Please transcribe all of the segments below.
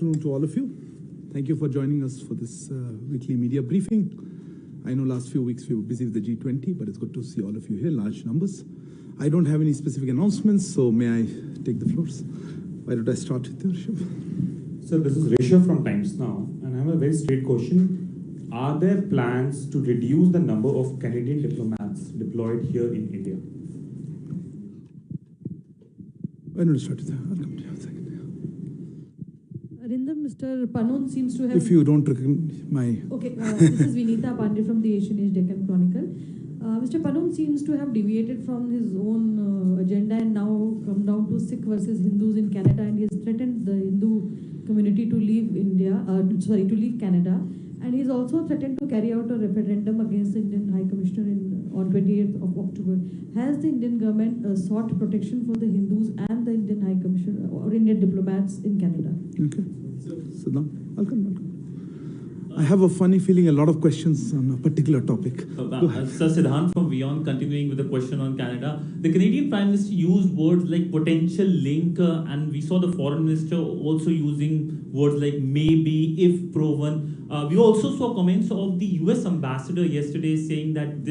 afternoon to all of you. Thank you for joining us for this weekly media briefing. I know last few weeks we were busy with the G20, but it's good to see all of you here, large numbers. I don't have any specific announcements, so may I take the floors? Why don't I start with you, Rishabh? Sir, this is Rishabh from Times Now, and I have a very straight question. Are there plans to reduce the number of Canadian diplomats deployed here in India? Why don't I start with that? I'll come to you in a second. Arindam, Mr. Panon seems to have... If you don't recognize my... Okay, this is Vinita Pandey from the Asian Age Deccan Chronicle. Mr. Panon seems to have deviated from his own agenda and now come down to Sikh versus Hindus in Canada, and he has threatened the Hindu community to leave to leave Canada. And he's also threatened to carry out a referendum against the Indian High Commissioner on 28th of October. Has the Indian government sought protection for the Hindus and the Indian High Commissioner or Indian diplomats in Canada? Okay. Sit down. Welcome. I have a funny feeling a lot of questions on a particular topic. Sir Siddhant from Beyond, continuing with the question on Canada. The Canadian Prime Minister used words like potential link, and we saw the Foreign Minister also using words like maybe, if proven. We also saw comments of the US Ambassador yesterday saying that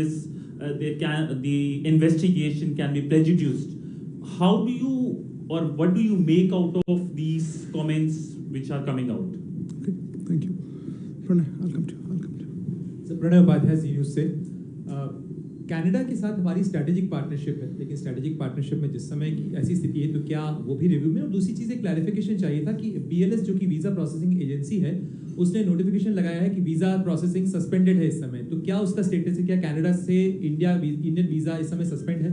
the investigation can be prejudiced. How do you, or what do you make out of these comments which are coming out? Okay, thank you. Pranay, I'll come to you. So Pranay Upadhyay जी से Canada के साथ हमारी strategic partnership है, लेकिन strategic partnership में जिस समय की ऐसी स्थिति है तो क्या वो भी रिव्यू में, और दूसरी चीज़ एक क्लैरिफिकेशन चाहिए था कि BLS जो कि वीज़ा प्रोसेसिंग एजेंसी है उसने नोटिफिकेशन लगाया है कि वीज़ा प्रोसेसिंग सस्पेंडेड है इस समय, तो क्या उसका स्टेटस है? क्या कनाडा से इंडियन वीज़ा इस समय सस्पेंड है?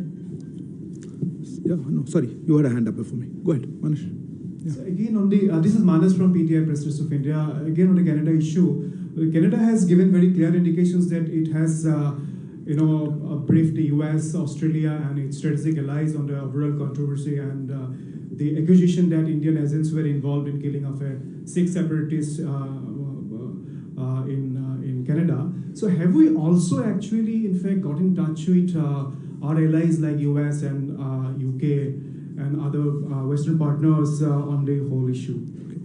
Yeah, no, sorry, you had a hand up before me. Go ahead, Manish. Yeah. So again, on the this is Manas from PTI Press Trust of India. Again, on the Canada issue, Canada has given very clear indications that it has, briefed the US, Australia, and its strategic allies on the overall controversy and the accusation that Indian agents were involved in killing of a Sikh separatist in Canada. So have we also actually, in fact, got in touch with our allies like US and UK and other Western partners on the whole issue? Okay.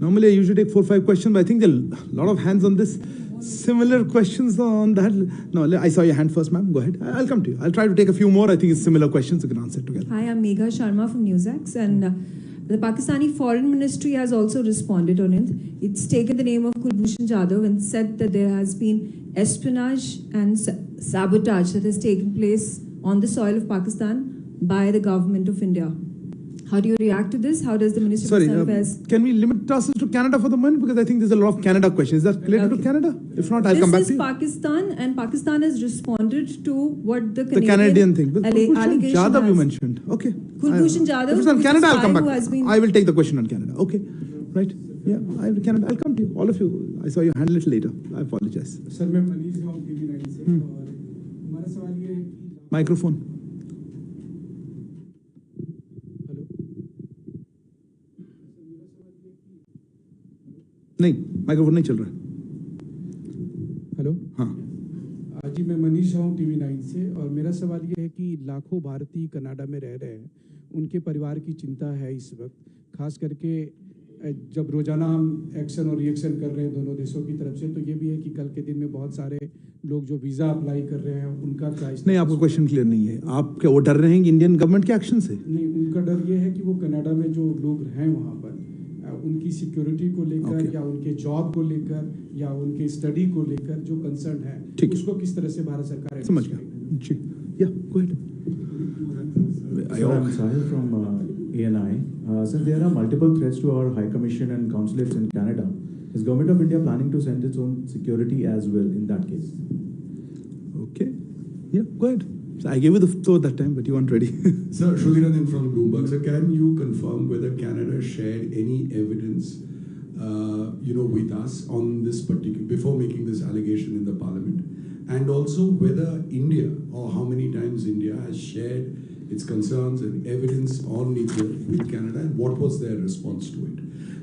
Normally, I usually take 4 or 5 questions, but I think there are a lot of hands on this. Similar questions on that. No, I saw your hand first, ma'am. Go ahead. I'll come to you. I'll try to take a few more. I think it's similar questions. You can answer it together. Hi, I'm Megha Sharma from NewsX, and the Pakistani Foreign Ministry has also responded on it. It's taken the name of Kulbhushan Jadhav and said that there has been espionage and sabotage that has taken place on the soil of Pakistan by the government of India. How do you react to this? How does the Ministry of External Affairs... Can we limit ourselves to Canada for the moment? Because I think there's a lot of Canada questions. Is that related to Canada? If not, I'll come back to you. This is Pakistan, and Pakistan has responded to what the Canadian thing. Kulbhushan Jadhav you mentioned. Okay. Kulbhushan Jadhav, if it's on Canada, I'll come back. Been... I will take the question on Canada. Okay. Right. Yeah, Canada. I'll come to you. All of you. I saw your hand a little later. I apologize. Sir, मैं मनीष हूँ TV9 से और हमारा सवाल ये है कि Microphone. नहीं, माइक्रोफोन नहीं चल रहा है. हेलो. हाँ. जी मैं मनीष हूँ TV9 से और मेरा सवाल ये है कि लाखों भारतीय कनाडा में रह रहे हैं, उनके परिवार की चिंता है इस वक्त, खास करके जब रोजाना हम एक्शन और रिएक्शन कर रहे हैं दोनों देशों की तरफ से, तो ये भी है कि कल के दिन में बहुत सारे लोग जो वीज़ा अप्लाई कर रहे हैं उनका क्या... नहीं, आपका क्वेश्चन क्लियर नहीं है. आप क्या वो डर रहे हैं कि इंडियन गवर्नमेंट के एक्शन से? नहीं, उनका डर ये है कि वो कनाडा में जो लोग हैं वहाँ पर उनकी सिक्योरिटी को लेकर या उनके जॉब को लेकर या उनके स्टडी को लेकर जो कंसर्न है उसको किस तरह से भारत सरकार समझ गया. जी, या go ahead. I'm Sahil from ANI. Since there are multiple threats to our High Commission and consulates in Canada, is Government of India planning to send its own security as well in that case? Okay. Yeah, go ahead. So I gave you the floor that time, but you weren't ready. Sir, Shrutinathan from Bloomberg. So can you confirm whether Canada shared any evidence, with us on this particular, before making this allegation in the Parliament? And also whether India, or how many times India has shared its concerns and evidence on nuclear with Canada, and what was their response to it?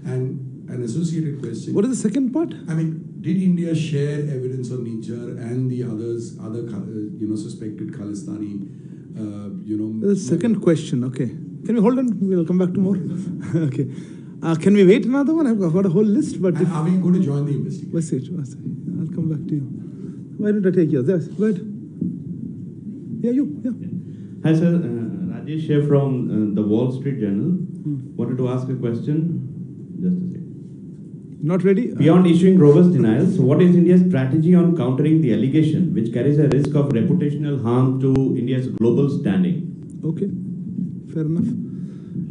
And an associated question. What is the second part? I mean, did India share evidence on Niger and the other suspected Khalistani, The second question, okay. Can we hold on? We'll come back to more. Okay. Can we wait another one? I've got a whole list, but... And are we going to join the investigation? Wait, I'll come back to you. Why don't I take yours? Yes, go ahead. Yeah, you. Yeah. Hi, sir. Rajesh here from the Wall Street Journal. Wanted to ask a question. Just a second. Not ready? Beyond issuing robust denials, what is India's strategy on countering the allegation, which carries a risk of reputational harm to India's global standing? Okay, fair enough.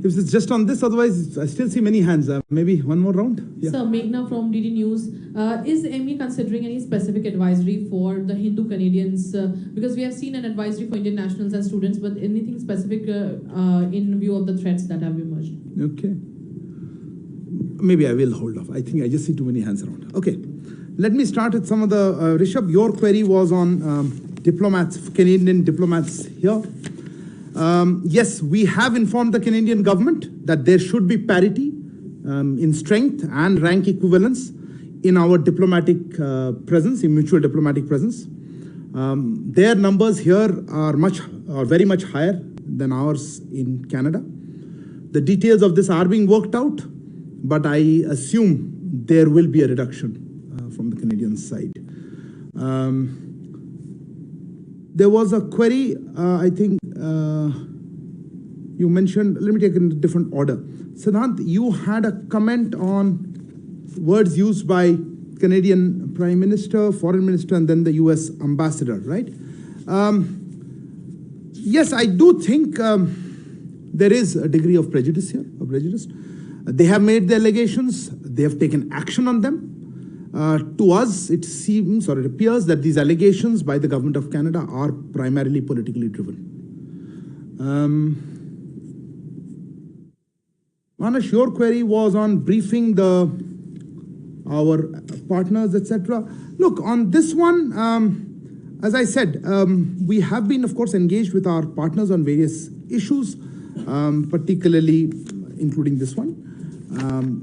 If it's just on this, otherwise I still see many hands. Maybe one more round? Yeah. Sir, Meghna from DD News. Is ME considering any specific advisory for the Hindu Canadians? Because we have seen an advisory for Indian nationals and students, but anything specific in view of the threats that have emerged? Okay. Maybe I will hold off. I think I just see too many hands around. Okay. Let me start with some of the... Rishabh, your query was on diplomats, Canadian diplomats here. Yes, we have informed the Canadian government that there should be parity in strength and rank equivalence in our diplomatic presence, in mutual diplomatic presence. Their numbers here are very much higher than ours in Canada. The details of this are being worked out, but I assume there will be a reduction from the Canadian side. There was a query, I think you mentioned, let me take it in a different order. Siddhant, you had a comment on words used by Canadian Prime Minister, Foreign Minister, and then the US Ambassador, right? Yes, I do think there is a degree of prejudice here, They have made the allegations, they have taken action on them. To us, it seems, or it appears that these allegations by the government of Canada are primarily politically driven. Manesh, your query was on briefing our partners, etc. Look, on this one, as I said, we have been, of course, engaged with our partners on various issues, particularly including this one.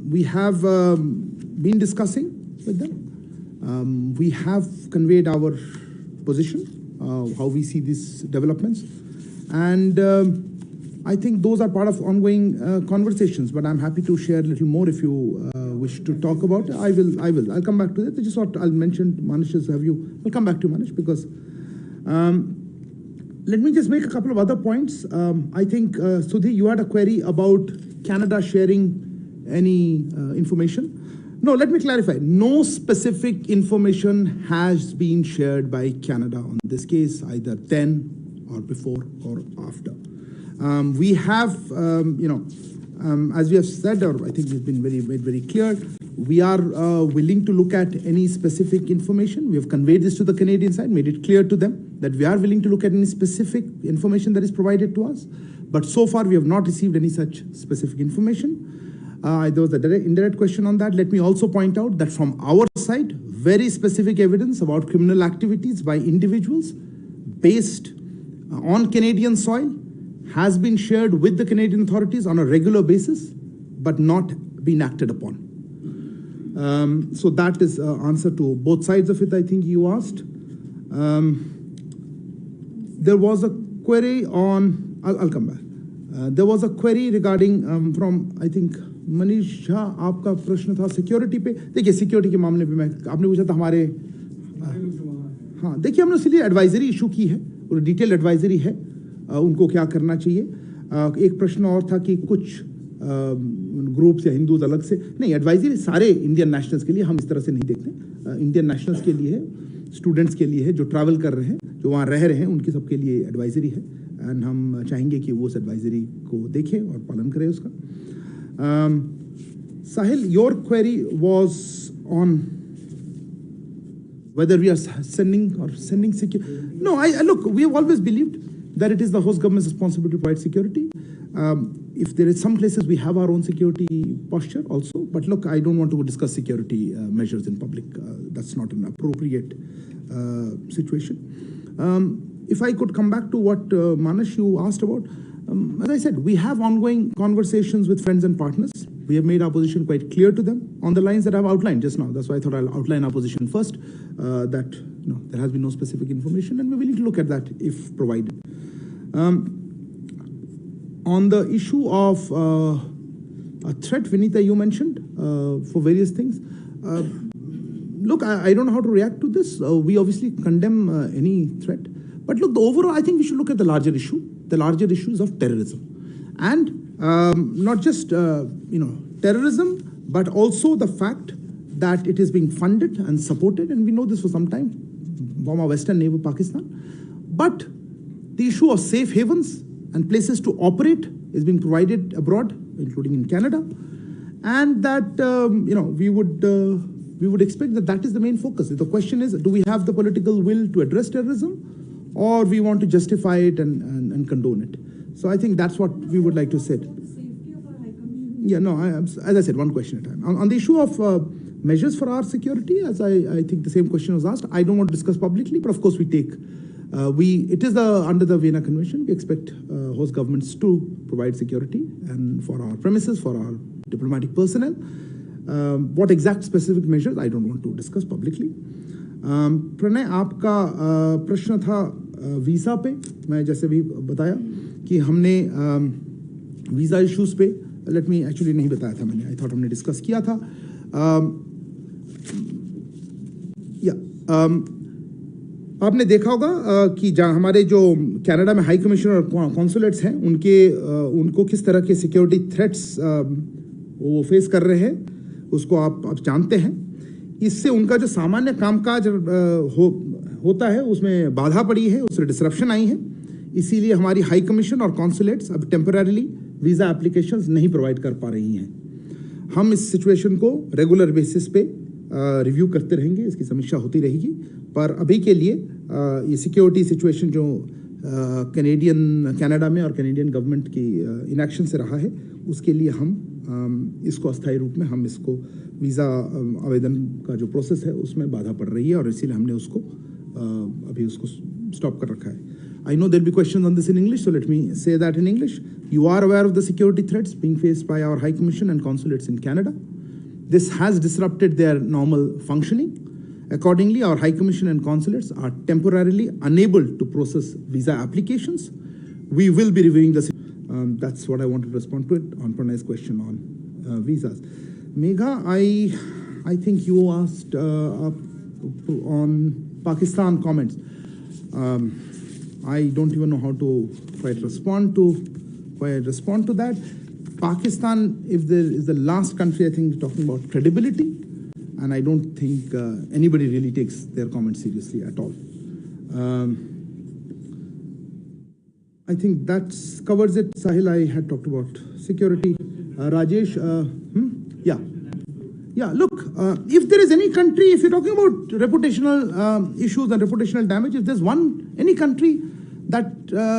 We have been discussing with them. We have conveyed our position, how we see these developments. And I think those are part of ongoing conversations, but I'm happy to share a little more if you wish to talk about it. I'll come back to that. I just thought I'll mention Manish's view. I'll come back to Manish because let me just make a couple of other points. I think, Sudhi, you had a query about Canada sharing any information. No, let me clarify. No specific information has been shared by Canada on this case, either then or before or after. We have, as we have said, or I think we've been made very clear, we are willing to look at any specific information. We have conveyed this to the Canadian side, made it clear to them that we are willing to look at any specific information that is provided to us. But so far, we have not received any such specific information. There was a indirect question on that. Let me also point out that from our side, very specific evidence about criminal activities by individuals based on Canadian soil has been shared with the Canadian authorities on a regular basis, but not been acted upon. So that is answer to both sides of it, I think you asked. There was a query on, I'll come back. There was a query regarding from, I think, Manish Jha, आपका प्रश्न था security पे. देखिए security के मामले में आपने पूछा था हमारे, हाँ देखिए हमने इसलिए एडवाइजरी इशू की है और डिटेल एडवाइजरी है उनको क्या करना चाहिए. एक प्रश्न और था कि कुछ ग्रुप्स या हिंदूज अलग से नहीं, एडवाइजरी सारे इंडियन नेशनल्स के लिए हम इस तरह से नहीं देखते. इंडियन नेशनल्स के लिए है, स्टूडेंट्स के लिए है, जो ट्रैवल कर रहे हैं, जो वहाँ रह रहे हैं, उनके सबके लिए एडवाइजरी है. एंड हम चाहेंगे कि वो उस एडवाइजरी को देखें और पालन करें उसका. Sahil, your query was on whether we are sending security. No, look, we have always believed that it is the host government's responsibility to provide security. If there is some places we have our own security posture also, but look, I don't want to discuss security measures in public. That's not an appropriate situation. If I could come back to what Manesh, you asked about. As I said, we have ongoing conversations with friends and partners. We have made our position quite clear to them on the lines that I've outlined just now. That's why I thought I'll outline our position first, that there has been no specific information and we're willing to look at that if provided. On the issue of threat, Vinita, you mentioned for various things. Look, I don't know how to react to this. We obviously condemn any threat. But look, the overall, I think we should look at the larger issue. The larger issues of terrorism. And not just, terrorism, but also the fact that it is being funded and supported, and we know this for some time, from our western neighbor, Pakistan. But the issue of safe havens and places to operate is being provided abroad, including in Canada. And that, we would expect that that is the main focus. The question is, do we have the political will to address terrorism, or we want to justify it and condone it? So I think that's what we would like to say. Yeah, no, as I said, one question at a time. On the issue of measures for our security, as I think the same question was asked, I don't want to discuss publicly, but of course we take, it is under the Vienna Convention, we expect host governments to provide security and for our premises, for our diplomatic personnel. What exact specific measures, I don't want to discuss publicly. Pranay, आपका प्रश्न था visa पे. मैं जैसे भी बताया कि हमने वीज़ा इश्यूज़ पे, लेट मी एक्चुअली नहीं बताया था मैंने, आई थॉट हमने डिस्कस किया था. आपने देखा होगा कि जहाँ हमारे जो कनाडा में हाई कमिश्नर और कॉन्सुलेट्स हैं, उनको किस तरह के सिक्योरिटी थ्रेट्स वो फेस कर रहे हैं, उसको आप जानते हैं. इससे उनका जो सामान्य कामकाज होता है उसमें बाधा पड़ी है, उससे डिसरप्शन आई है. इसीलिए हमारी हाई कमीशन और कॉन्सुलेट्स अब टेम्पररीली वीज़ा एप्लीकेशंस नहीं प्रोवाइड कर पा रही हैं. हम इस सिचुएशन को रेगुलर बेसिस पे रिव्यू करते रहेंगे, इसकी समीक्षा होती रहेगी. पर अभी के लिए ये सिक्योरिटी सिचुएशन जो कनाडा में और कैनेडियन गवर्नमेंट की इनएक्शन से रहा है, उसके लिए हम इसको अस्थायी रूप में हम इसको वीज़ा आवेदन का जो प्रोसेस है उसमें बाधा पड़ रही है, और इसीलिए हमने उसको अभी उसको स्टॉप कर रखा है. I know there'll be questions on this in English, so let me say that in English. You are aware of the security threats being faced by our High Commission and consulates in Canada. This has disrupted their normal functioning. Accordingly, our High Commission and consulates are temporarily unable to process visa applications. We will be reviewing the that's what I wanted to respond to it on Pranay's question on visas. Megha, I think you asked on Pakistan comments. I don't even know how to quite respond to that. Pakistan, if there is the last country, I think, talking about credibility, and I don't think anybody really takes their comments seriously at all. I think that covers it. Sahil, I had talked about security. Rajesh, yeah, look, if there is any country, if you're talking about reputational issues and reputational damage, if there's any country that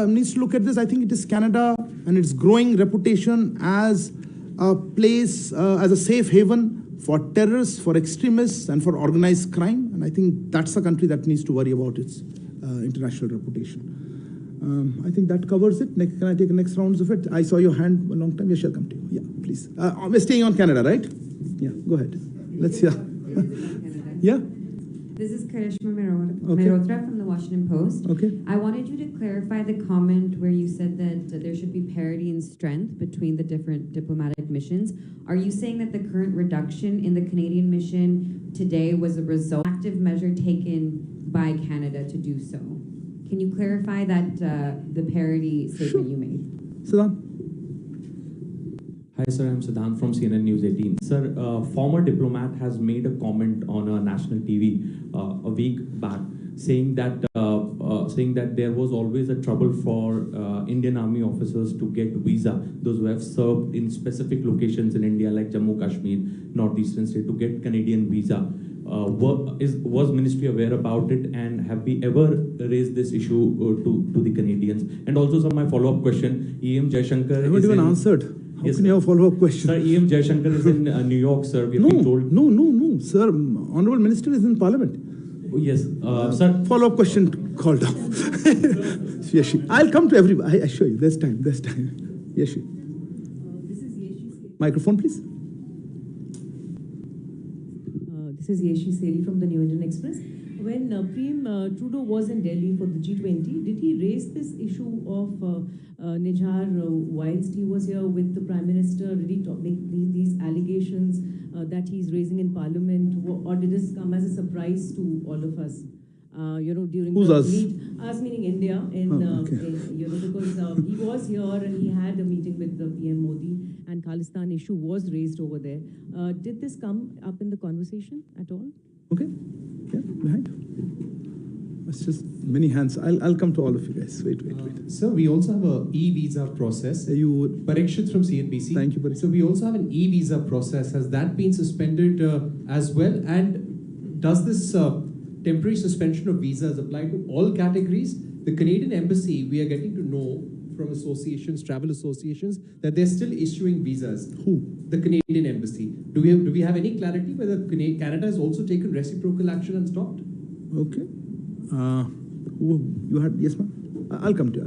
needs to look at this, I think it is Canada and its growing reputation as a place, as a safe haven for terrorists, for extremists, and for organized crime. And I think that's a country that needs to worry about its international reputation. I think that covers it. Can I take the next rounds of it? I saw your hand a long time. Yes, I'll come to you. Yeah, please. We're staying on Canada, right? Yeah, go ahead. Let's hear. Yeah? This is Karishma Mehrotra from the Washington Post. Okay. I wanted you to clarify the comment where you said that there should be parity in strength between the different diplomatic missions. Are you saying that the current reduction in the Canadian mission today was a result of active measure taken by Canada to do so? Can you clarify that the parity statement you made? Siddhan. Hi, sir. I'm Siddhan from CNN News 18. Sir, former diplomat has made a comment on a national TV a week back, saying that there was always a trouble for Indian Army officers to get visa. Those who have served in specific locations in India, like Jammu Kashmir, northeastern state, to get Canadian visa. Was Ministry aware about it, and have we ever raised this issue to the Canadians? And also, sir, my follow-up question: E.M. Jaishankar. I haven't even answered. How can you have a follow-up question? Sir, E.M. Jaishankar is in New York, sir. We have been told. No, sir. Honorable Minister is in Parliament. Oh, yes, sir. Follow-up question called off. Yeshi. I'll come to everybody. I assure you, there's time. Yeshi. This is Yeshi. Microphone, please. This is Yeshi Seri from the New Indian Express. When Prem Trudeau was in Delhi for the G20, did he raise this issue of Nijhar whilst he was here with the Prime Minister? Did he make these allegations that he's raising in Parliament, or did this come as a surprise to all of us? During Who's the us? us meaning India, because he was here and he had a meeting with the PM Modi, and Khalistan issue was raised over there. Did this come up in the conversation at all? Okay. Yeah, behind. It's just many hands. I'll come to all of you guys. Wait. Sir, we also have a e-visa process. You would. Parikshit from CNBC. Thank you, Parikshit. So we also have an e-visa process. Has that been suspended as well? And does this temporary suspension of visas apply to all categories? The Canadian Embassy, we are getting to know from associations, travel associations, that they're still issuing visas. Who? The Canadian Embassy. Do we have any clarity whether Canada has also taken reciprocal action and stopped? Okay. You had, yes, ma'am? I'll come to you.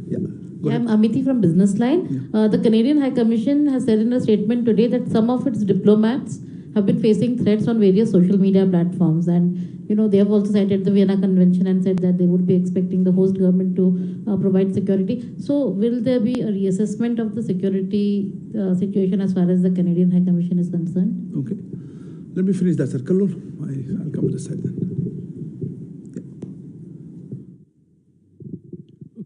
Yeah. Go ahead. I'm Amity from Business Line. The Canadian High Commission has said in a statement today that some of its diplomats have been facing threats on various social media platforms, and they have also cited the Vienna Convention and said that they would be expecting the host government to provide security. So will there be a reassessment of the security situation as far as the Canadian High Commission is concerned? Okay. Let me finish that, sir. Kallol, I'll come to this side then.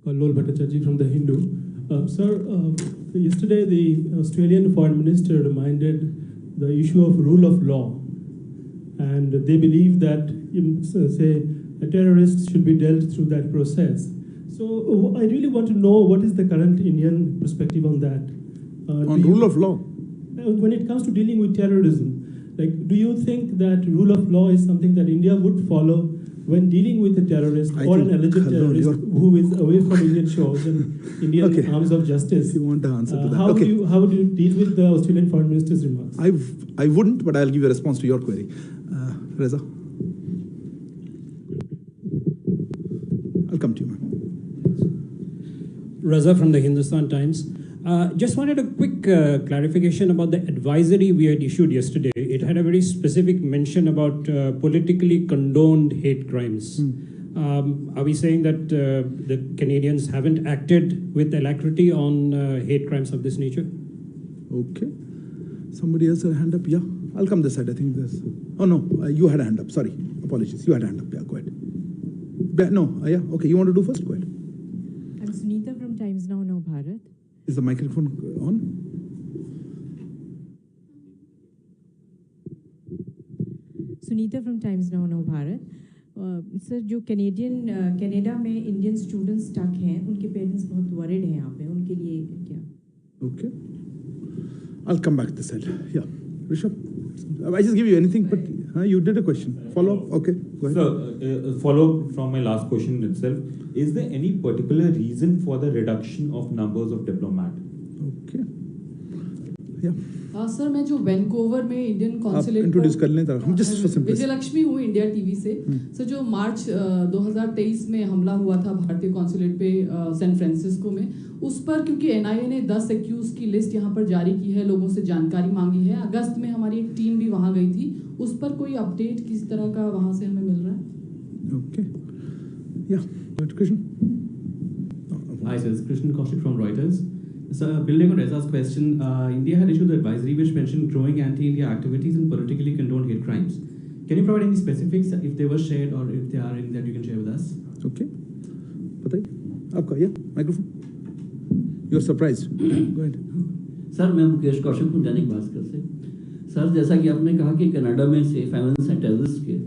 Kallol Bhattacharjee from The Hindu. Sir, yesterday the Australian Foreign Minister reminded the issue of rule of law, and they believe that, say, a terrorist should be dealt through that process. So I really want to know what is the current Indian perspective on that. On rule of law? When it comes to dealing with terrorism, do you think that rule of law is something that India would follow when dealing with a terrorist or an alleged terrorist who is away from Indian shores and Indian arms of justice? You want the answer to that? How would you deal with the Australian Foreign Minister's remarks? I wouldn't, but I'll give you a response to your query. Reza? I'll come to you, ma'am. Raza from the Hindustan Times. Just wanted a quick clarification about the advisory we had issued yesterday. It had a very specific mention about politically condoned hate crimes. Are we saying that the Canadians haven't acted with alacrity on hate crimes of this nature? Okay. Somebody else had a hand up? Yeah. I'll come this side. I think this. Oh, no. You had a hand up. Sorry. Apologies. You had a hand up. Yeah, go ahead. No. Yeah. Okay. You want to do first? Go ahead. I'm Sunita from Times Now Bharat. Is the microphone on? Sunita from Times Now Bharat. Sir जो Canada में Indian students stuck हैं उनके parents बहुत worried हैं यहाँ पे उनके लिए क्या? Okay. I'll come back to this side. Yeah. Rishabh, I just give you anything, but you did a question. Follow up? Okay. Go ahead. So, follow up from my last question itself. Is there any particular reason for the reduction of numbers of diplomats? Okay. Yeah. Sir मैं जो Vancouver में Indian consulate introduce कर लें हम just for simple Vijayalakshmi हूँ India TV से sir जो मार्च 2023 में हमला हुआ था भारतीय कॉन्सुलेट पे सैन फ्रांसिस्को में उस पर क्योंकि एनआईए ने 10 एक्यूज की लिस्ट यहाँ पर जारी की है लोगों से जानकारी मांगी है अगस्त में हमारी एक टीम भी वहाँ गई थी उस पर कोई अपडेट किस तरह का वहाँ से हमें मिल रहा है ओके या Krishna Hi, sir. This is Krishnan Kaushik from Reuters. So, building on Reza's question, India had issued the advisory which mentioned growing anti-India activities and politically condoned hate crimes. Can you provide any specifics if they were shared or if they are any that you can share with us? Okay. बताइए आपका या microphone You're surprised. Go ahead. Sir मैं मुकेश कौशिक हूँ दैनिक भास्कर से sir जैसा कि आपने कहा कि कनाडा में सेफ हेवन्स हैं टेररिस्ट के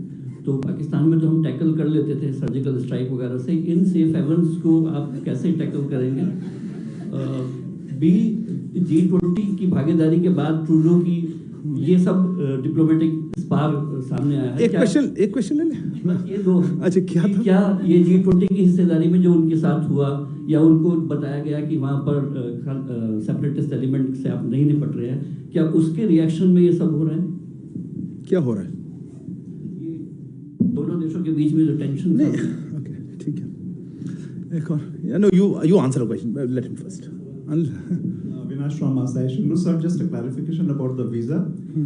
तो पाकिस्तान में तो हम टैकल कर लेते थे सर्जिकल स्ट्राइक वगैरह से इन सेफ हेवन्स को आप कैसे टैकल करेंगे G20 की भागीदारी के बाद ट्रूडो की ये सब डिप्लोमेटिक स्पार सामने आया है एक क्वेश्चन ले ले ये दो अच्छा क्या ये G20 की हिस्सेदारी में जो उनके साथ हुआ या उनको बताया गया कि वहाँ पर सेपरेटिस्ट एलिमेंट से आप नहीं निपट रहे हैं क्या उसके रिएक्शन में ये सब हो रहा है क्या हो रहा है दोनों देशों के बीच में जो टेंशन ओके ठीक है एक और no you answer a question let him first Vinash from Association. No, sir, just a clarification about the visa.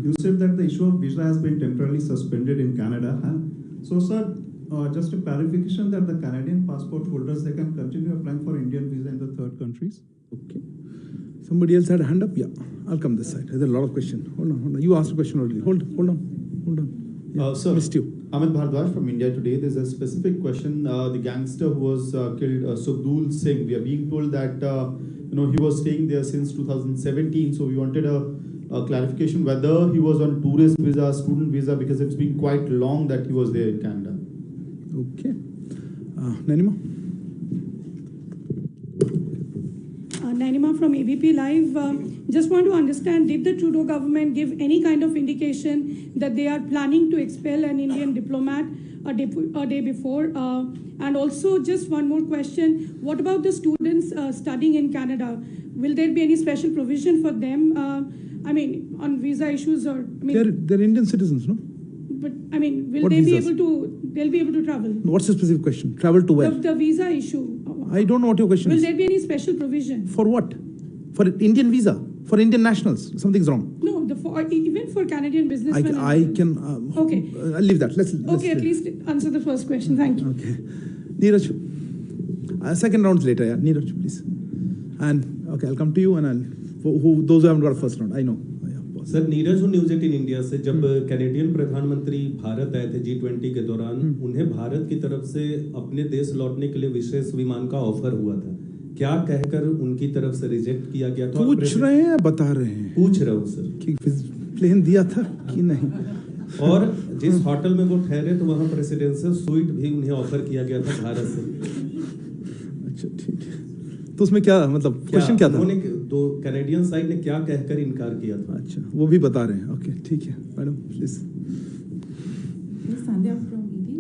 You said that the issue of visa has been temporarily suspended in Canada. Huh? So, sir, just a clarification that the Canadian passport holders, they can continue applying for Indian visa in the third countries. Okay. Somebody else had a hand up? Yeah, I'll come this side. There's a lot of questions. Hold on. You asked a question already. Hold on. Yeah, Sir, missed you. Amit Bhardwaj from India Today. There's a specific question. The gangster who was killed, Sukhdev Singh, we are being told that he was staying there since 2017. So we wanted a clarification whether he was on tourist visa, student visa, because it's been quite long that he was there in Canada. Okay. Nanima? Nanima from ABP Live. Just want to understand, did the Trudeau government give any kind of indication that they are planning to expel an Indian diplomat a day before? And also, just one more question. What about the students studying in Canada? Will there be any special provision for them? On visa issues or... They're Indian citizens, no? But, will What they be visas? they'll be able to travel? What's the specific question? Travel to where? The visa issue. I don't know what your question Will is. there be any special provision? For what? For Indian visa? For Indian nationals? Something's wrong. No, even for Canadian businessmen. I can... Okay. I'll leave that. Let's At least answer the first question. Thank you. Okay. Neeraj. Second round's later, yeah. Neeraj, please. And, okay, I'll come to you and those who haven't got a first round, I know. Sir Neeraj हूँ news 18 India से। जब Canadian प्रधानमंत्री भारत आए थे G20 के दौरान, उन्हें भारत की तरफ से अपने देश लौटने के लिए विशेष विमान का ऑफर हुआ था। क्या कहकर उनकी तरफ से रिजेक्ट किया गया था? पूछ रहे हैं, बता रहे हैं। पूछ रहा हूँ सर कि प्लेन दिया था कि नहीं। और जिस होटल में वो ठहरे तो वहाँ प्रेसिडेंशियल स्वीट भी उन्हें ऑफर किया गया था भारत से। अच्छा, ठीक है। तो उसमें क्या मतलब क्वेश्चन क्या था? उन्होंने दो कैनेडियन साइड ने क्या कहकर इनकार किया था? अच्छा, वो भी बता रहे हैं। ओके, ठीक है, madam please. Sandhya from ET.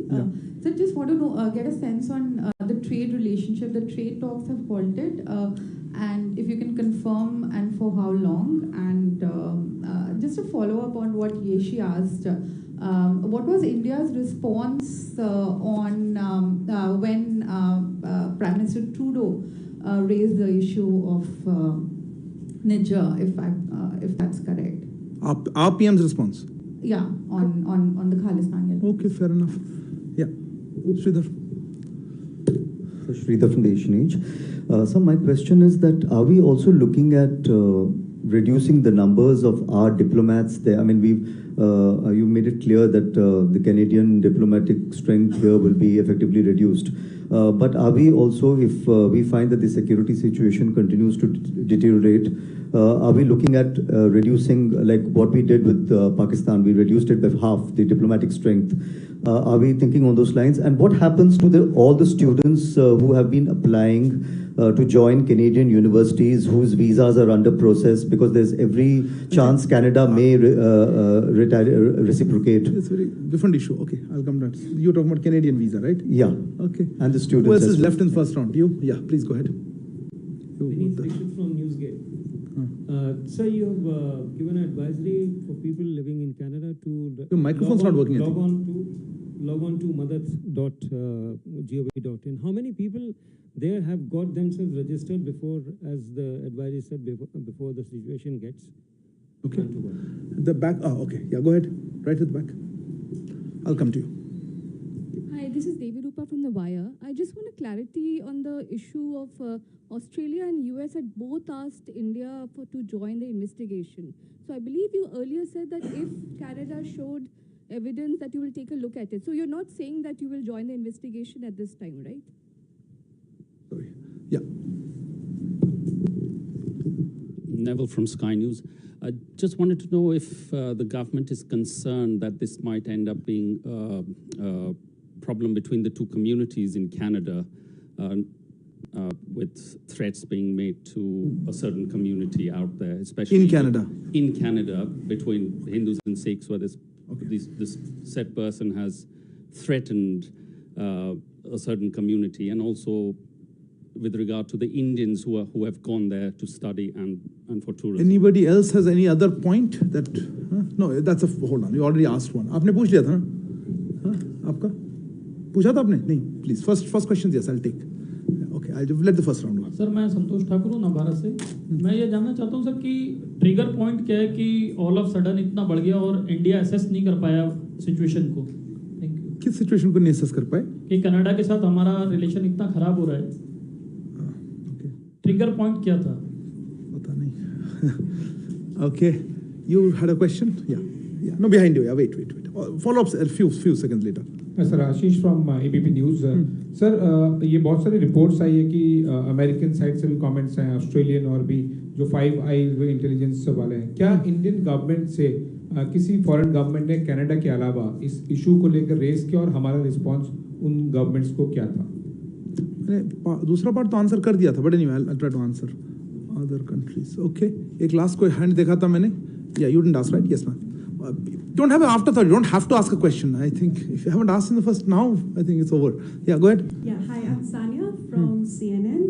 So just want to know, get a sense on the trade relationship. The trade talks have halted, and if you can confirm and for how long. And just to follow up on what Yeshi asked, what was India's response on when Prime Minister Trudeau raised the issue of Niger, if that's correct? Our PM's response? Yeah, on the Khalistan. Okay, fair enough. Yeah, Sridhar. So Sridhar from the Asian Age. So my question is that are we also looking at reducing the numbers of our diplomats there? I mean, you made it clear that the Canadian diplomatic strength here will be effectively reduced. But are we also, if we find that the security situation continues to deteriorate, are we looking at reducing, like what we did with Pakistan? We reduced it by half, the diplomatic strength. Are we thinking on those lines? And what happens to all the students who have been applying to join Canadian universities whose visas are under process, because there's every chance Canada may reciprocate? It's a very different issue. Okay, I'll come to that. You're talking about Canadian visa, right? Yeah. Okay. And the students. Who else is left in the first round? You? Yeah, please go ahead. Vineet Dixit from Newsgate. Sir, you have given an advisory for people living in Canada to your microphone's not working. Log on to mother.gov.in. How many people there have got themselves registered before, as the advisory said, before the situation gets? Okay. The back. Oh, okay. Yeah, go ahead. Right at the back. I'll come to you. Hi, this is Devi Rupa from The Wire. I just want a clarity on the issue of Australia and US had both asked India to join the investigation. So I believe you earlier said that if Canada showed evidence that you will take a look at it. So you're not saying that you will join the investigation at this time, right? Sorry. Yeah. Neville from Sky News. I just wanted to know if the government is concerned that this might end up being a problem between the two communities in Canada, with threats being made to a certain community out there, especially in Canada. In Canada, between Hindus and Sikhs, where this said person has threatened a certain community, and also with regard to the Indians who have gone there to study and for tourism. Anybody else has any other point that? No, that's a hold on. You already asked one. आपने पूछ लिया था ना? आपका? पूछा था आपने? नहीं. Please, first question yes, I'll take. Okay, I'll let the first round. Sir मैं संतोष ठाकुर हूँ नवभारत से। मैं ये जानना चाहता हूँ सर कि ट्रिगर पॉइंट क्या है कि ऑल ऑफ सडन इतना बढ़ गया और इंडिया असेस नहीं कर पाया सिचुएशन को। Thank you. किस सिचुएशन को नहीं असेस कर पाए? कि कनाडा के साथ हमारा रिलेशन इतना खराब हो रहा है, ट्रिगर पॉइंट क्या था? पता नहीं. Okay, you had a question? Yeah. No, behind you. Yeah, wait. Follow-ups a few seconds later. Sir Ashish from ABP news. Sir ये बहुत सारी रिपोर्ट्स आई है कि अमेरिकन साइड से भी कमेंट्स हैं, ऑस्ट्रेलियन और भी जो 5 आईज इंटेलिजेंस वाले हैं. क्या इंडियन गवर्नमेंट से किसी फॉरेन गवर्नमेंट ने कनाडा के अलावा इस इशू को लेकर रेस किया और हमारा रिस्पांस उन गवर्नमेंट्स को क्या था? मैंने दूसरा पार्ट तो आंसर कर दिया था, but anyway I try to answer other countries. Okay, एक लास्ट कोई हैंड देखा था मैंने. Yeah you didn't ask, right? Yes ma'am. Don't have an afterthought. You don't have to ask a question. I think if you haven't asked in the first now, I think it's over. Yeah, go ahead. Yeah, hi, I'm Sanya from CNN.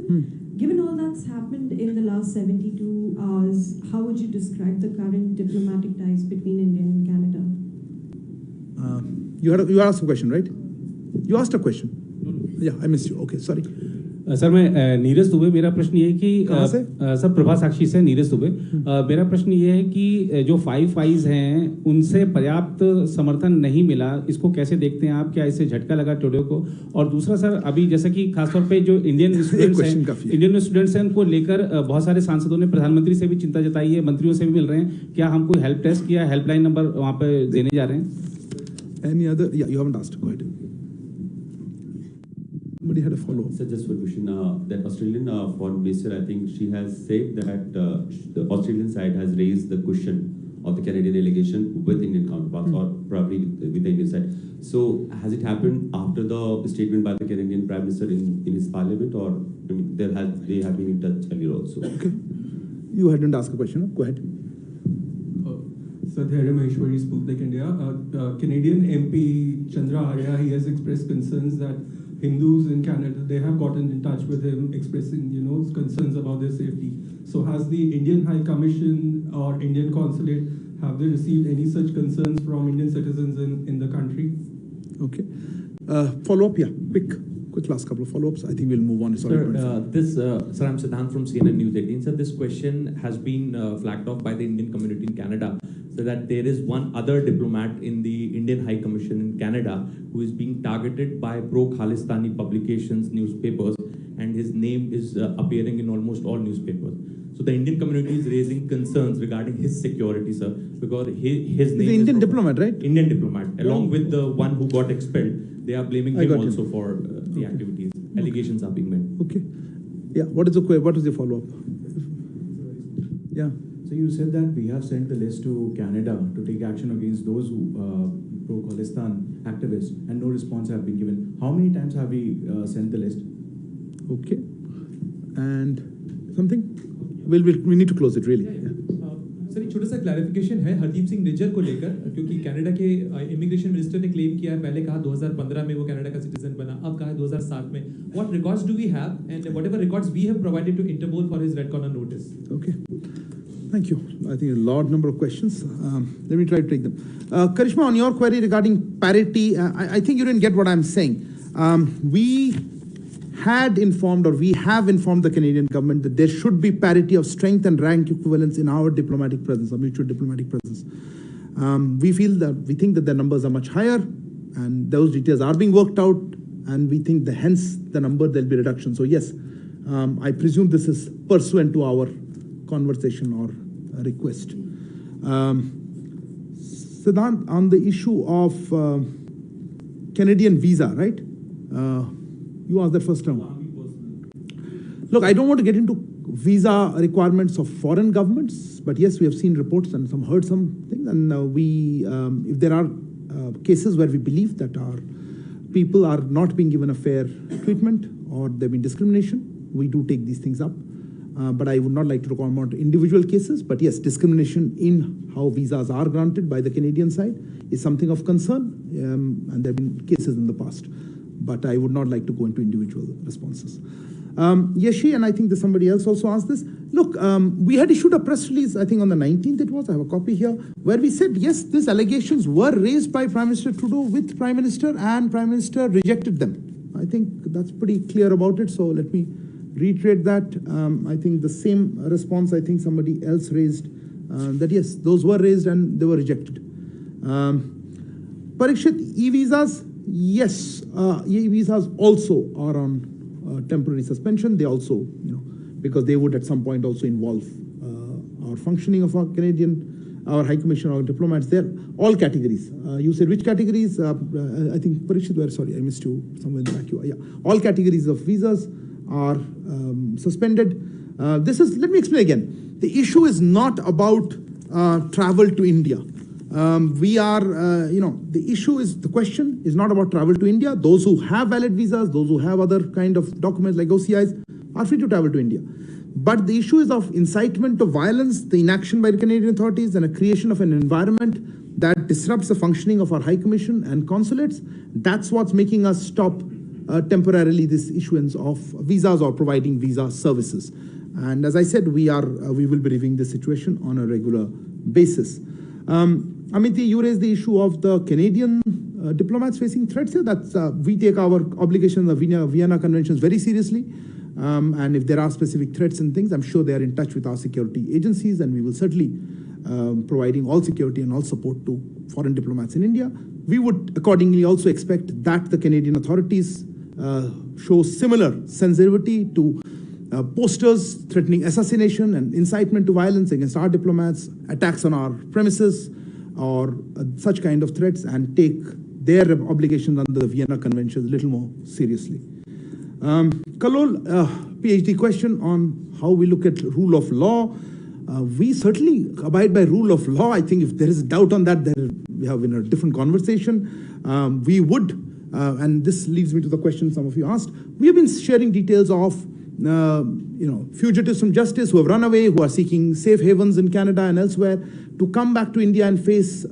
Given all that's happened in the last 72 hours, how would you describe the current diplomatic ties between India and Canada? You asked a question, right? You asked a question. Yeah, I missed you. Okay, sorry. Sir मैं नीरज दुबे. मेरा प्रश्न ये है कि sir Prabha साक्षी से नीरज दुबे. मेरा प्रश्न ये है कि जो 5 आईज हैं उनसे पर्याप्त समर्थन नहीं मिला, इसको कैसे देखते हैं आप? क्या इससे झटका लगा ट्रूडो को? और दूसरा सर, अभी जैसा कि खासतौर पे जो इंडियन स्टूडेंट्स हैं उनको लेकर बहुत सारे सांसदों ने प्रधानमंत्री से भी चिंता जताई है, मंत्रियों से भी मिल रहे हैं. क्या हम कोई हेल्प डेस्क या हेल्पलाइन नंबर वहाँ पे देने जा रहे हैं? Any other? Yeah, you haven't asked. Go ahead. Somebody had a follow-up. So just one question. That Australian foreign minister, I think she has said that the Australian side has raised the question of the Canadian delegation with Indian counterparts, or probably with the Indian side. So has it happened after the statement by the Canadian Prime Minister in his parliament, or I mean, they have been in touch earlier also? Okay. You hadn't asked a question. Go ahead. Sadhya Maheshwari, Sputnik India. Canadian MP Chandra Arya, he has expressed concerns that Hindus in Canada, they have gotten in touch with him expressing, concerns about their safety. So has the Indian High Commission or Indian Consulate, have they received any such concerns from Indian citizens in the country? Okay. Follow-up, yeah. Quick last couple of follow-ups. I think we'll move on. Sorry. Sir, I'm Siddhant from CNN News 18. Sir, this question has been flagged off by the Indian community in Canada, so that there is one other diplomat in the Indian High Commission in Canada who is being targeted by pro-Khalistani publications, newspapers, and his name is appearing in almost all newspapers. So the Indian community is raising concerns regarding his security, sir, because his name is the Indian diplomat, right? Indian diplomat, along with the one who got expelled. They are blaming him also for the activities. Allegations are being made. Okay. Yeah. What is the follow-up? Yeah. So you said that we have sent the list to Canada to take action against those who pro-Khalistan activists, and no response have been given. How many times have we sent the list? Okay. And something? We need to close it really. Yeah. Sir एक छोटा सा clarification है हरदीप सिंह निज्जर को लेकर, क्योंकि Canada के immigration minister ने claim किया है, पहले कहा 2015 में वो कनाडा का सिटीजन बना, अब कहा 2007 में. What records do we have and whatever records we have provided to Interpol for his red corner notice? Okay. Thank you. I think a large number of questions. Let me try to take them. Karishma, on your query regarding parity, I think you didn't get what I'm saying. We had informed, or we have informed the Canadian government that there should be parity of strength and rank equivalence in our diplomatic presence, or mutual diplomatic presence. We think that the numbers are much higher, and those details are being worked out, and we think that hence the number there'll be reduction. So yes, I presume this is pursuant to our conversation or request. Siddhant, on the issue of Canadian visa, right? You asked that first time. Look, I don't want to get into visa requirements of foreign governments, but yes, we have seen reports and heard some things, and if there are cases where we believe that our people are not being given a fair treatment or there been discrimination, we do take these things up. But I would not like to comment on individual cases. But yes, discrimination in how visas are granted by the Canadian side is something of concern, and there have been cases in the past. But I would not like to go into individual responses. Yeshi, and I think there's somebody else also asked this. Look, we had issued a press release, I think on the 19th it was, I have a copy here, where we said, yes, these allegations were raised by Prime Minister Trudeau with Prime Minister, and Prime Minister rejected them. I think that's pretty clear about it, so let me reiterate that. I think the same response, I think somebody else raised, that yes, those were raised and they were rejected. Parikshit, e-visas, Yes, visas also are on temporary suspension. They also, because they would at some point also involve our functioning of our High Commission, our diplomats. They're all categories. You said which categories? I think Parishit, sorry, I missed you somewhere in the back. Yeah, all categories of visas are suspended. Let me explain again. The issue is not about travel to India. The question is not about travel to India. Those who have valid visas, those who have other kind of documents like OCIs are free to travel to India. But the issue is of incitement to violence, the inaction by the Canadian authorities, and a creation of an environment that disrupts the functioning of our High Commission and consulates. That's what's making us stop temporarily this issuance of visas or providing visa services. And as I said, we will be reviewing the situation on a regular basis. Amity, you raised the issue of the Canadian diplomats facing threats here. We take our obligations, the Vienna Conventions, very seriously. And if there are specific threats and things, I'm sure they are in touch with our security agencies, and we will certainly providing all security and all support to foreign diplomats in India. We would accordingly also expect that the Canadian authorities show similar sensitivity to posters threatening assassination and incitement to violence against our diplomats, attacks on our premises, or such kind of threats, and take their obligations under the Vienna Convention a little more seriously. Kalol, PhD question on how we look at rule of law. We certainly abide by rule of law. I think if there is a doubt on that, we have in a different conversation. We would, and this leads me to the question some of you asked. We have been sharing details of fugitives from justice who have run away, who are seeking safe havens in Canada and elsewhere, to come back to India and face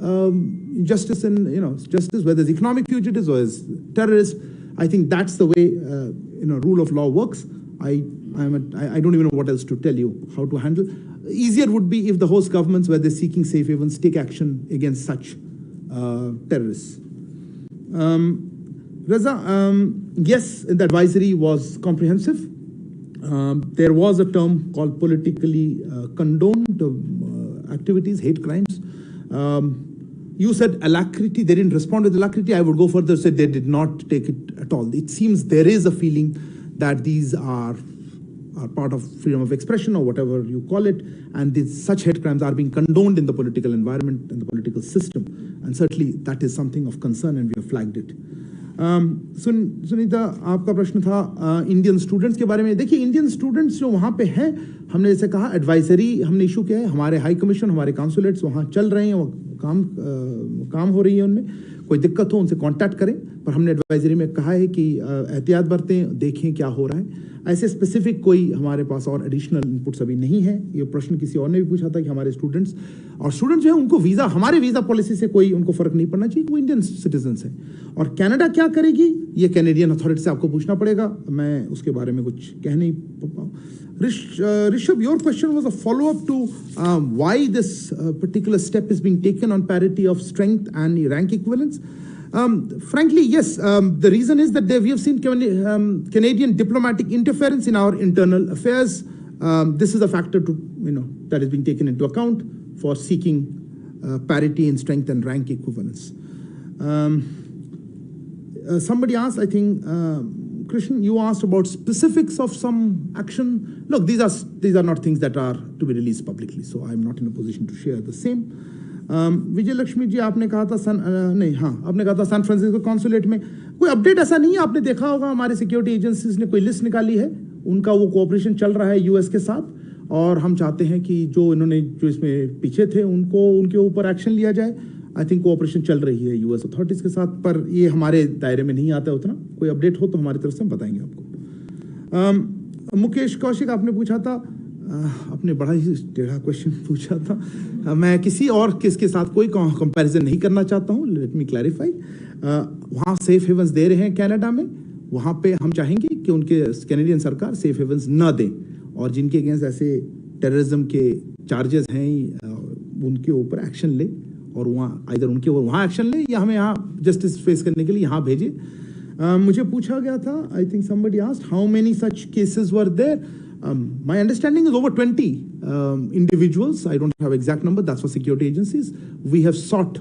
justice and justice, whether it's economic fugitives or as terrorists. I think that's the way rule of law works. I don't even know what else to tell you how to handle. Easier would be if the host governments, where they're seeking safe havens, take action against such terrorists. Reza, yes, the advisory was comprehensive. There was a term called politically condoned activities, hate crimes. You said alacrity. They didn't respond with alacrity. I would go further and say they did not take it at all. It seems there is a feeling that these are part of freedom of expression or whatever you call it, and such hate crimes are being condoned in the political environment and the political system. And certainly that is something of concern, and we have flagged it. Sunita, आपका प्रश्न था Indian students के बारे में. देखिए, Indian students जो वहाँ पे हैं, हमने जैसे कहा एडवाइजरी हमने इशू किया है. हमारे हाई कमीशन, हमारे काउंसुलेट्स वहाँ चल रहे हैं, वो काम हो रही है उनमें. कोई दिक्कत हो उनसे कांटेक्ट करें, पर हमने एडवाइजरी में कहा है कि एहतियात बरतें, देखें क्या हो रहा है. ऐसे स्पेसिफिक कोई हमारे पास और एडिशनल इनपुट्स अभी नहीं है. ये प्रश्न किसी और ने भी पूछा था कि हमारे स्टूडेंट्स जो है उनको वीज़ा, हमारे वीज़ा पॉलिसी से कोई उनको फ़र्क नहीं पड़ना चाहिए, वो इंडियन सिटीजन्स हैं. और कनाडा क्या करेगी, ये कैनेडियन अथॉरिटी से आपको पूछना पड़ेगा. मैं उसके बारे में कुछ कह नहीं पाऊँ. Rishabh, your question was a follow-up to why this particular step is being taken on parity of strength and rank equivalence. Frankly, yes, the reason is that we have seen Canadian diplomatic interference in our internal affairs. This is a factor that is being taken into account for seeking parity in strength and rank equivalence. Somebody asked, I think, Krishnan, you asked about specifics of some action. Look, these are not things that are to be released publicly, so I'm not in a position to share the same. विजय लक्ष्मी जी, आपने कहा था आपने कहा था San Francisco consulate में कोई update ऐसा नहीं है. आपने देखा होगा हमारे सिक्योरिटी एजेंसीज ने कोई लिस्ट निकाली है, उनका वो कोऑपरेशन चल रहा है यूएस के साथ, और हम चाहते हैं कि जो इसमें पीछे थे उनके ऊपर एक्शन लिया जाए. आई थिंक कोऑपरेशन चल रही है यूएस अथॉरिटीज़ के साथ, पर ये हमारे दायरे में नहीं आता उतना. कोई अपडेट हो तो हमारी तरफ से हम बताएंगे आपको. मुकेश कौशिक, आपने पूछा था, आपने बड़ा ही टेढ़ा क्वेश्चन पूछा था. मैं किसी और केस के साथ कोई कंपैरिजन नहीं करना चाहता हूँ. Let me clarify. वहाँ सेफ हेवंस दे रहे हैं कनाडा में, वहाँ पे हम चाहेंगे कि उनके कैनेडियन सरकार सेफ हेवंस न दें, और जिनके अगेंस्ट ऐसे टेररिज्म के चार्जेस हैं उनके ऊपर एक्शन ले, और वहाँ आइदर उनके ऊपर वहाँ एक्शन ले या हमें यहाँ जस्टिस फेस करने के लिए यहाँ भेजे. मुझे पूछा गया था, I think somebody asked how many such cases were there. My understanding is over 20 individuals. I don't have exact number. That's for security agencies. We have sought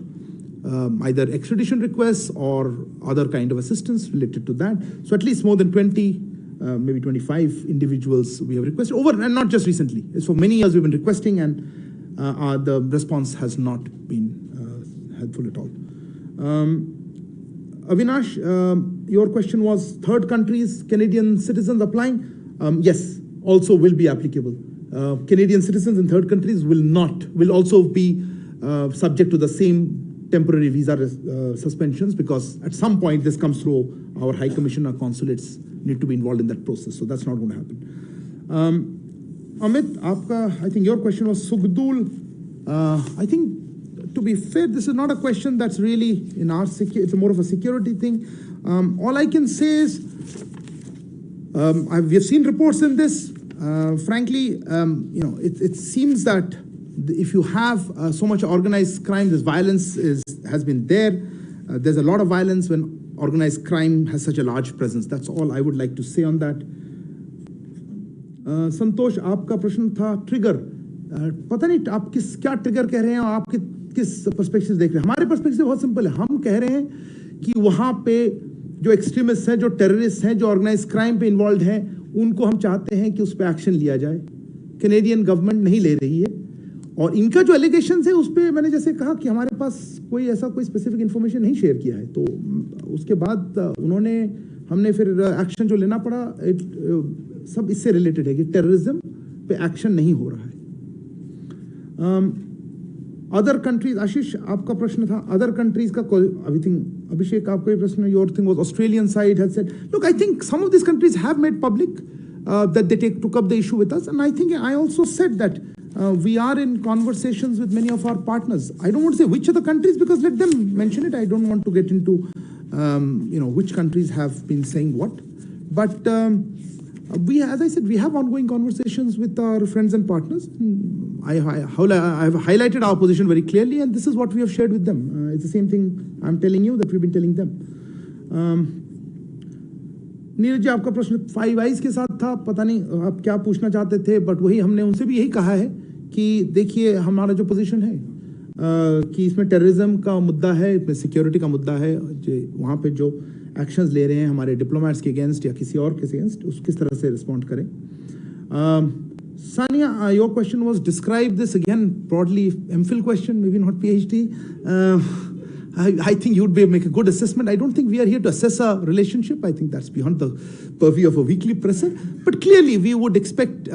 either extradition requests or other kind of assistance related to that. So at least more than 20, maybe 25 individuals we have requested over, and not just recently. It's for many years we've been requesting, and the response has not been helpful at all. Avinash, your question was third countries, Canadian citizens applying. Yes, also will be applicable. Canadian citizens in third countries will also be subject to the same temporary visa suspensions, because at some point this comes through our High Commission, our consulates need to be involved in that process. So that's not going to happen. Amit, I think your question was Sugdul. I think, to be fair, this is not a question that's really in our it's more of a security thing. All I can say is, we have seen reports in this. Frankly, it seems that if you have so much organized crime, this violence has been there. There's a lot of violence when organized crime has such a large presence. That's all I would like to say on that. Santosh, आपका प्रश्न था trigger. पता नहीं आप क्या trigger कह रहे हैं, आप किस पर्सपेक्टिव देख रहे हैं. हमारे पर्सपेक्टिव बहुत सिंपल है. हम कह रहे हैं कि वहाँ पे जो एक्सट्रीमिस्ट हैं, जो टेररिस्ट हैं, जो ऑर्गेनाइज्ड क्राइम पे इन्वॉल्व हैं, उनको हम चाहते हैं कि उस पर एक्शन लिया जाए. कैनेडियन गवर्नमेंट नहीं ले रही है, और इनका जो एलिगेशंस है उस पर मैंने जैसे कहा कि हमारे पास कोई स्पेसिफिक इन्फॉर्मेशन नहीं शेयर किया है. तो उसके बाद हमने फिर एक्शन जो लेना पड़ा, सब इससे रिलेटेड है कि टेररिज्म पे एक्शन नहीं हो रहा है. अदर कंट्रीज, आशीष आपका प्रश्न था अदर कंट्रीज का. अभिषेक आपका ये प्रश्न, your thing was Australian side had said, look I think some of this countries have made public that they took up the issue with us, and I think I also said that we are in conversations with many of our partners. I don't want to say which of the countries, because let them mention it. I don't want to get into which countries have been saying what, but as I said, we have ongoing conversations with our friends and partners. I have highlighted our position very clearly, and this is what we have shared with them. It's the same thing I'm telling you that we've been telling them. Neeraj ji, आपका प्रश्न 5 eyes के साथ था. पता नहीं आप क्या पूछना चाहते थे, बट वही हमने उनसे भी यही कहा है कि देखिए हमारा जो पोजीशन है कि इसमें टेररिज्म का मुद्दा है, इसमें सिक्योरिटी का मुद्दा है, वहाँ पे जो एक्शंस ले रहे हैं हमारे डिप्लोमेट्स के अगेंस्ट या किसी और के अगेंस्ट, उस किस तरह से रिस्पॉन्ड करें. Sania, your question was describe this again broadly, MPhil question, maybe not PhD. I think you would make a good assessment. I don't think we are here to assess a relationship. I think that's beyond the purview of a weekly presser. But clearly, we would expect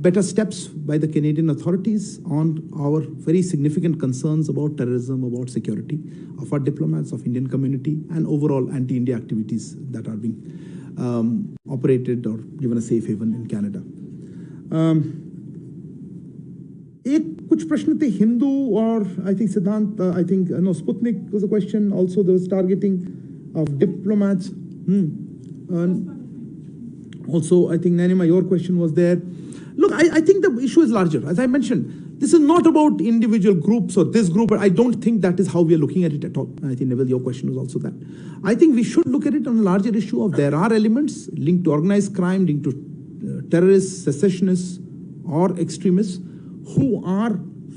better steps by the Canadian authorities on our very significant concerns about terrorism, about security of our diplomats, of Indian community, and overall anti-India activities that are being operated or given a safe haven in Canada. कुछ प्रश्न थे हिंदू और I think Siddhant, I think no, Sputnik was a question. Also, there was targeting of diplomats. Also, I think Nanima, your question was there. Look, I think the issue is larger. As I mentioned, this is not about individual groups or this group, but I don't think that is how we are looking at it at all. I think, Neville, your question was also that. I think we should look at it on a larger issue of there are elements linked to organized crime, linked to terrorists, secessionists, or extremists who are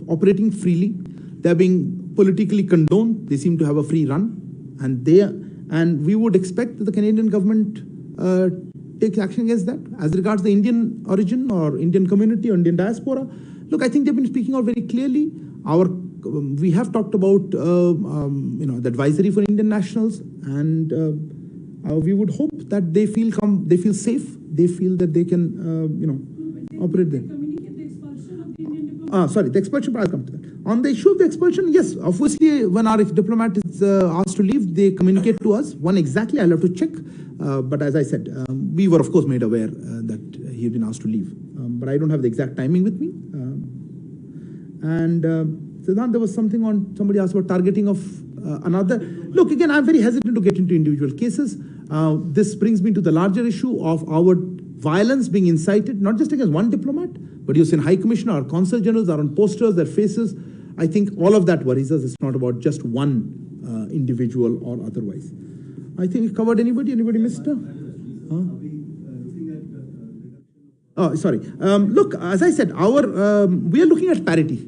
operating freely. They're being politically condoned. They seem to have a free run, and we would expect that the Canadian government takes action against that. As regards the Indian origin or Indian community or Indian diaspora, look, I think they've been speaking out very clearly. We have talked about the advisory for Indian nationals, and we would hope that they feel safe. They feel that they can operate there. Sorry, the expulsion part, I'll come to that. On the issue of the expulsion, yes, obviously when our diplomat is asked to leave, they communicate to us. When exactly, I'll have to check. But as I said, we were of course made aware that he had been asked to leave. But I don't have the exact timing with me. Siddhant, there was something on, somebody asked about targeting of another. Look, again, I'm very hesitant to get into individual cases. This brings me to the larger issue of our violence being incited, not just against one diplomat, but you've seen High Commissioner, our Consul Generals are on posters, their faces. I think all of that worries us. It's not about just one individual or otherwise. I think we covered anybody? Anybody missed? Oh, sorry. Look, as I said, we are looking at parity.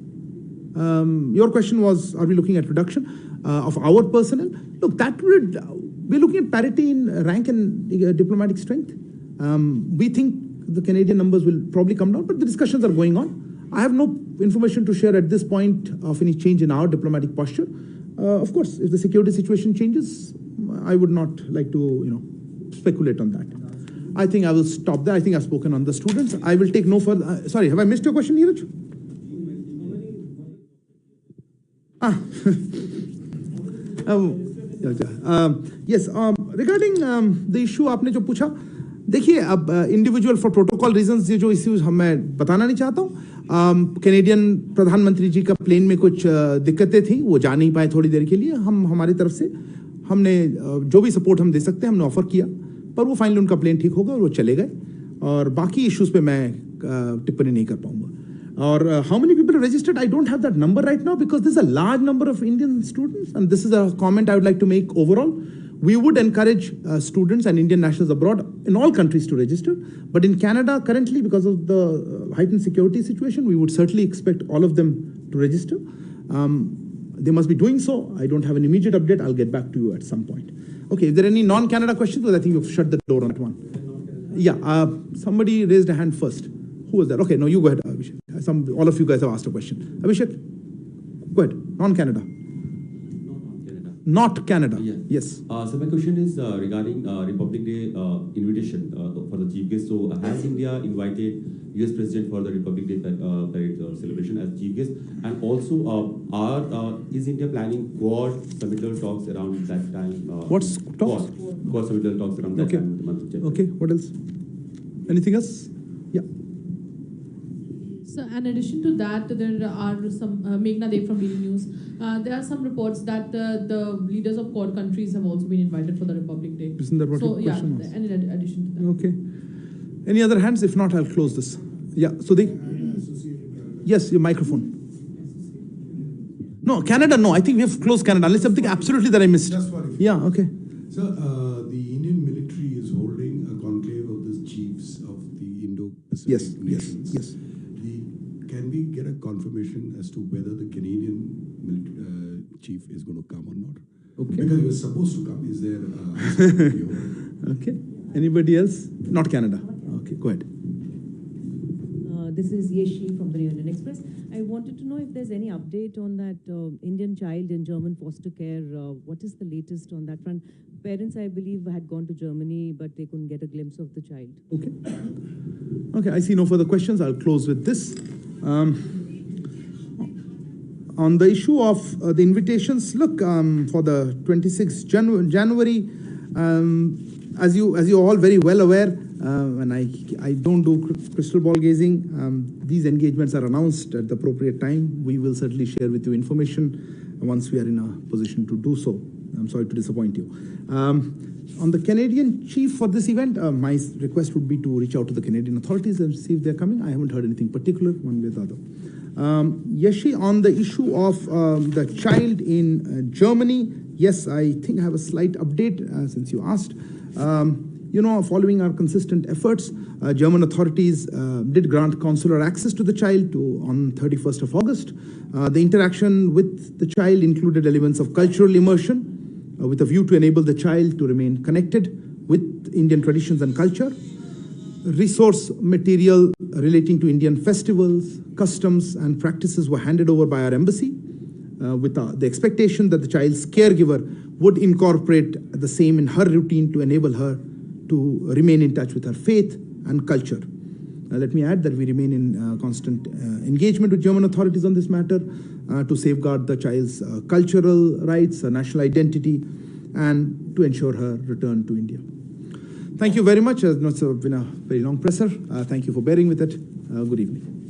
Your question was, are we looking at reduction? of our personnel. Look, that would, we're looking at parity in rank and diplomatic strength. We think the Canadian numbers will probably come down, but the discussions are going on. I have no information to share at this point of any change in our diplomatic posture. Of course, if the security situation changes, I would not like to, speculate on that. I think I will stop there. I think I've spoken on the students. I will take no further. Sorry, have I missed your question, Neeraj? Yes, regarding the issue आपने जो पूछा, देखिए अब individual for protocol reasons ये जो issues मैं बताना नहीं चाहता हूँ. कैनेडियन प्रधानमंत्री जी का प्लेन में कुछ दिक्कतें थी, वो जा नहीं पाए थोड़ी देर के लिए. हम हमारी तरफ से हमने जो भी सपोर्ट हम दे सकते हैं हमने ऑफर किया, पर वो फाइनली उनका प्लेन ठीक हो गया और वो चले गए. और बाकी इश्यूज पे मैं टिप्पणी नहीं कर पाऊंगा. Or how many people are registered? I don't have that number right now because there's a large number of Indian students, and this is a comment I would like to make overall. We would encourage students and Indian nationals abroad in all countries to register, but in Canada currently, because of the heightened security situation, we would certainly expect all of them to register. They must be doing so. I don't have an immediate update. I'll get back to you at some point. Okay, if there are any non-Canada questions, because I think you've shut the door on that one. Yeah, somebody raised a hand first. Who was that? Okay, no, you go ahead, Abhishek. All of you guys have asked a question. Abhishek, go ahead. Non-Canada. Not Canada. Yeah. Yes. So my question is regarding Republic Day invitation for the chief guest. So has India invited US President for the Republic Day parade celebration as chief guest? And also, is India planning Quad summit talks around that time? What's talks? Quad summit talks around that time in the month of January. Okay. What else? Anything else? Yeah. So, in addition to that, there are some, Meghna Dev from DD News, there are some reports that the leaders of Quad countries have also been invited for the Republic Day. Isn't that what your question was? And in addition to that. Okay. Any other hands? If not, I'll close this. Yeah, so yes, your microphone. No, Canada, no. I think we have closed Canada, unless something absolutely that I missed. Just for you. Yeah, okay. So, the Indian military is holding a conclave of the chiefs of the Indo-Pacific nations. Yes. Can we get a confirmation as to whether the Canadian chief is going to come or not? Okay. Because he was supposed to come. Is there? Okay. Anybody else? Not Canada. Okay, go ahead. This is Yeshi from the New Indian Express. I wanted to know if there's any update on that Indian child in German foster care. What is the latest on that front? Parents, I believe, had gone to Germany, but they couldn't get a glimpse of the child. Okay. Okay, I see no further questions. I'll close with this. On the issue of the invitations, look, for the 26th January, as you all very well aware, and I don't do crystal ball gazing, these engagements are announced at the appropriate time. We will certainly share with you information once we are in a position to do so. I'm sorry to disappoint you. On the Canadian chief for this event, my request would be to reach out to the Canadian authorities and see if they're coming. I haven't heard anything particular, one way or the other. Yeshi, on the issue of the child in Germany, yes, I think I have a slight update since you asked. Following our consistent efforts, German authorities did grant consular access to the child on 31st of August. The interaction with the child included elements of cultural immersion, with a view to enable the child to remain connected with Indian traditions and culture. Resource material relating to Indian festivals, customs, and practices were handed over by our embassy with the expectation that the child's caregiver would incorporate the same in her routine to enable her to remain in touch with her faith and culture. Let me add that we remain in constant engagement with German authorities on this matter to safeguard the child's cultural rights, her national identity, and to ensure her return to India. Thank you very much. It's been a very long presser. Thank you for bearing with it. Good evening.